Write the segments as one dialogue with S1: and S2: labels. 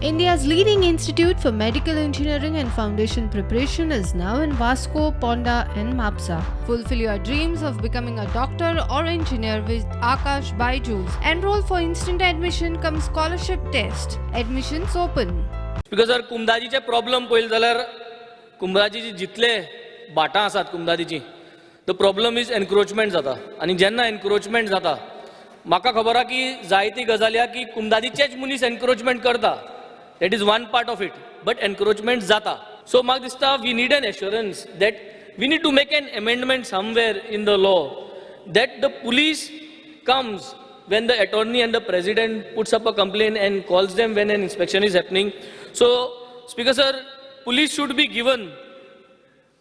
S1: India's leading institute for medical engineering and foundation preparation is now in Vasco, Ponda and Mapsa. Fulfill your dreams of becoming a doctor or engineer with Akash Byju's. Enroll for instant admission cum scholarship test. Admissions open.
S2: Because जर कुमदाजीचे problem पळयले जाल्यार कुमदाजीची जितले भाटां आसात कुमदाजीची the problem is encroachment जाता आनी जेन्ना encroachment जाता म्हाका खबर आहा की जायती गजाली आहा की कुमदाजीचेच मनीस एनक्रोचमेंट करता that is one part of it but encroachment जाता सो म्हाका दिसता we need an assurance that we need to make an amendment somewhere in the law that the police comes when the attorney and the president puts up a complaint and calls them when an inspection is happening. So, Speaker Sir, police should be given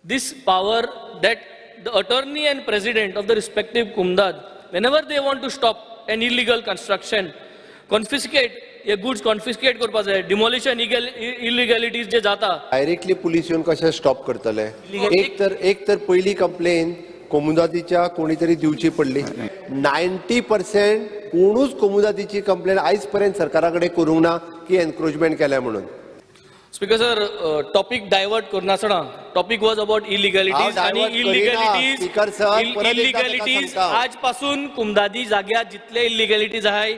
S2: this power that the attorney and president of the respective Kumdad, whenever they want to stop an illegal construction, confiscate a goods, confiscate करपा जाय, demolition illegalities जे जाता.
S3: Directly police येऊन कशें stop करतले? एक तर पहिली कंप्लेन कोमुदादीच्या कोणीतरी दिवची पडली. 90% कोणूच कोमुदादीची कंप्लेन आयज पर्यंत सरकाराकडे करूंक ना की एनक्रोचमेंट केल्या म्हणून.
S2: स्पीकर सर, टॉपिक डायवर्ट करनासतना टॉपिक वॉज अबाउट इलिगॅलिटीज आणि इलिगॅलिटीज आजपासून कुमदादी जाग्यार जितले इलिगॅलिटीज आहाय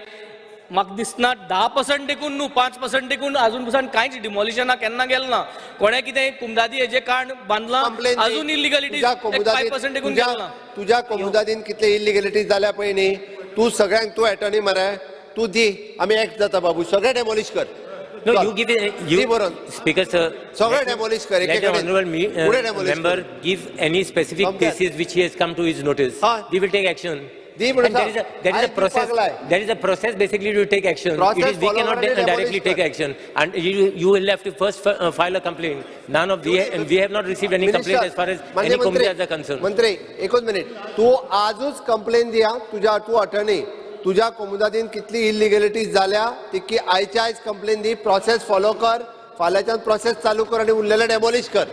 S2: म्हाका दिसना 10% देखून न्हू 5% देखून अजून पासून कांयच डिमॉलिशना केन्ना गेल ना. कोणे कितें कुमदादी हेजे कारण बांदलां अजून इलिगॅलिटीज 5% देखून गेल ना.
S3: तुझ्या कोमुदादीन कितले इलिगॅलिटीज जाल्या पळय न्ही तू सगळ्यांक तू एटर्नी मरे तू दी आमी एक्ट जाता बाबू सगळे डेमॉलिश कर.
S4: No, you give it. Speaker sir.
S3: सगळे डेमॉलिश कर.
S4: Let the honourable member give any specific cases which he has come to his notice. We will take action. And there is a process. There is a process basically to take action. We cannot directly take action, and you will have to first file a complaint. None of and we have not received any complaint as far as any complaints are concerned.
S3: मंत्री एकच minute तू आजूच complain दिया तुझ्या तू attorney तुझ्या कोमुदादीन कितली इलिगॅलिटीज जाल्या ती आयच्या आयज complain the process follow कर फाल्यांच्यान प्रोसेस चालू कर आणि उरलेले डेमॉलिश कर.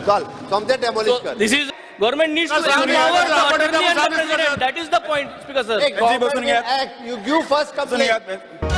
S3: चल सोमते डेमॉलिश कर.
S2: दिस is government needs to empower the attorney and the president. That is the point, Speaker sir.
S3: You give first complaint.